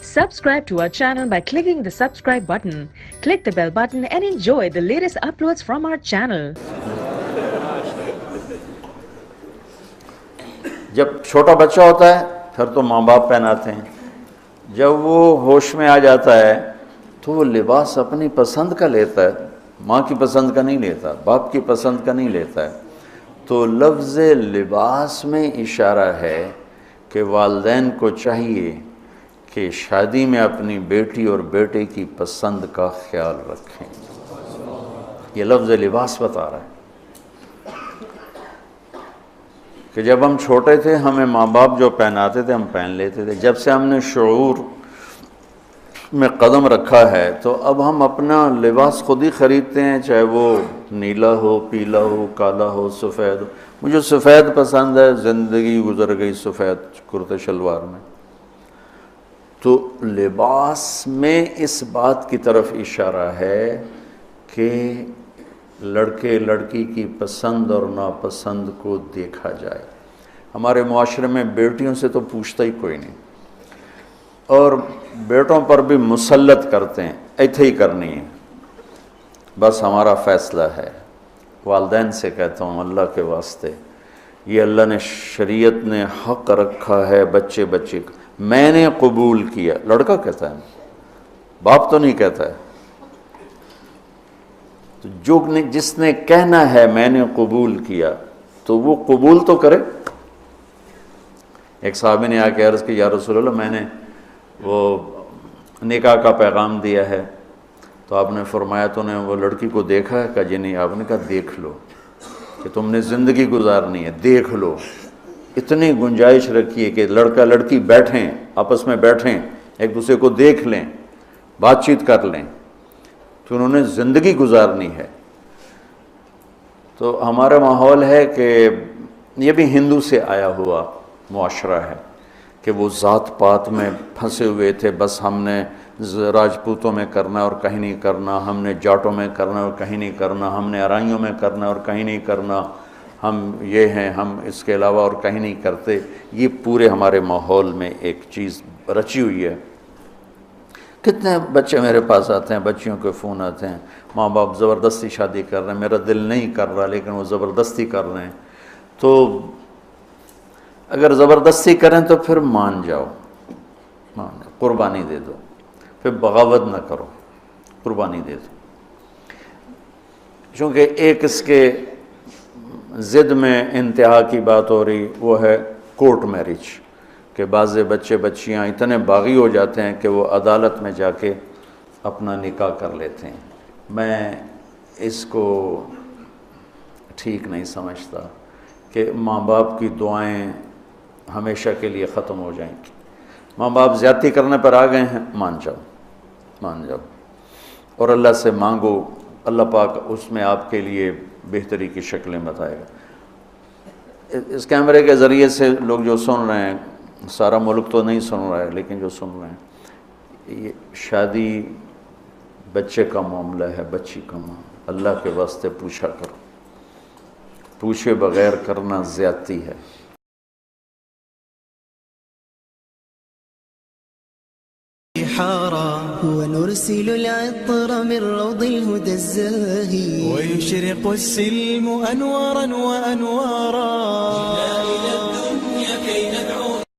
Subscribe to our channel by clicking the subscribe button. Click the bell button and enjoy the latest uploads from our channel. جب چھوٹا بچہ ہوتا ہے پھر تو ماں باپ پہناتے ہیں، جب وہ ہوش میں آ جاتا ہے تو وہ لباس اپنی پسند کا لیتا ہے، ماں کی پسند کا نہیں لیتا، باپ کی پسند کا نہیں لیتا ہے۔ تو لفظ لباس میں اشارہ ہے کہ والدین کو چاہیے کہ شادی میں اپنی بیٹی اور بیٹے کی پسند کا خیال رکھیں۔ یہ لفظ لباس بتا رہا ہے کہ جب ہم چھوٹے تھے ہمیں ماں باپ جو پہناتے تھے ہم پہن لیتے تھے، جب سے ہم نے شعور میں قدم رکھا ہے تو اب ہم اپنا لباس خود ہی خریدتے ہیں، چاہے وہ نیلا ہو، پیلا ہو، کالا ہو، سفید ہو۔ مجھے سفید پسند ہے، زندگی گزر گئی سفید کرتے شلوار میں۔ تو لباس میں اس بات کی طرف اشارہ ہے کہ لڑکے لڑکی کی پسند اور ناپسند کو دیکھا جائے۔ ہمارے معاشرے میں بیٹیوں سے تو پوچھتا ہی کوئی نہیں، اور بیٹوں پر بھی مسلط کرتے ہیں، ایتھے ہی کرنی ہے، بس ہمارا فیصلہ ہے۔ والدین سے کہتا ہوں اللہ کے واسطے، یہ اللہ نے شریعت نے حق رکھا ہے بچے کا، میں نے قبول کیا، لڑکا کہتا ہے، باپ تو نہیں کہتا ہے۔ تو جس نے کہنا ہے میں نے قبول کیا تو وہ قبول تو کرے۔ ایک صحابی نے آ کے عرض کی یا رسول اللہ میں نے وہ نکاح کا پیغام دیا ہے، تو آپ نے فرمایا تو نے وہ لڑکی کو دیکھا ہے؟ کہا جی نہیں۔ آپ نے کہا دیکھ لو، کہ تم نے زندگی گزارنی ہے، دیکھ لو۔ اتنی گنجائش رکھی ہے کہ لڑکا لڑکی بیٹھیں، آپس میں بیٹھیں، ایک دوسرے کو دیکھ لیں، بات چیت کر لیں، تو انہوں نے زندگی گزارنی ہے۔ تو ہمارا ماحول ہے کہ یہ بھی ہندو سے آیا ہوا معاشرہ ہے کہ وہ ذات پات میں پھنسے ہوئے تھے، بس ہم نے راجپوتوں میں کرنا اور کہیں نہیں کرنا، ہم نے جاٹوں میں کرنا اور کہیں نہیں کرنا، ہم نے ارائیوں میں کرنا اور کہیں نہیں کرنا، ہم یہ ہیں، ہم اس کے علاوہ اور کہیں نہیں کرتے۔ یہ پورے ہمارے ماحول میں ایک چیز رچی ہوئی ہے۔ کتنے بچے میرے پاس آتے ہیں، بچیوں کے فون آتے ہیں، ماں باپ زبردستی شادی کر رہے ہیں، میرا دل نہیں کر رہا لیکن وہ زبردستی کر رہے ہیں۔ تو اگر زبردستی کریں تو پھر مان جاؤ، قربانی دے دو، پھر بغاوت نہ کرو، قربانی دے دو۔ چونکہ ایک اس کے ضد میں انتہا کی بات ہو رہی، وہ ہے کورٹ میرج، کہ بعض بچے بچیاں اتنے باغی ہو جاتے ہیں کہ وہ عدالت میں جا کے اپنا نکاح کر لیتے ہیں۔ میں اس کو ٹھیک نہیں سمجھتا کہ ماں باپ کی دعائیں ہمیشہ کے لیے ختم ہو جائیں گی۔ ماں باپ زیادتی کرنے پر آ گئے ہیں، مان جاؤ اور اللہ سے مانگو، اللہ پاک اس میں آپ کے لیے بہتری کی شکلیں بتائے گا۔ اس کیمرے کے ذریعے سے لوگ جو سن رہے ہیں، سارا ملک تو نہیں سن رہا ہے لیکن جو سن رہے ہیں، یہ شادی بچے کا معاملہ ہے، بچی کا معاملہ۔ اللہ کے واسطے پوچھا کرو، پوچھے بغیر کرنا زیادتی ہے۔ ونرسل العطر من روض الهدى الزاهي ويشرق السلم أنوارا وأنوارا.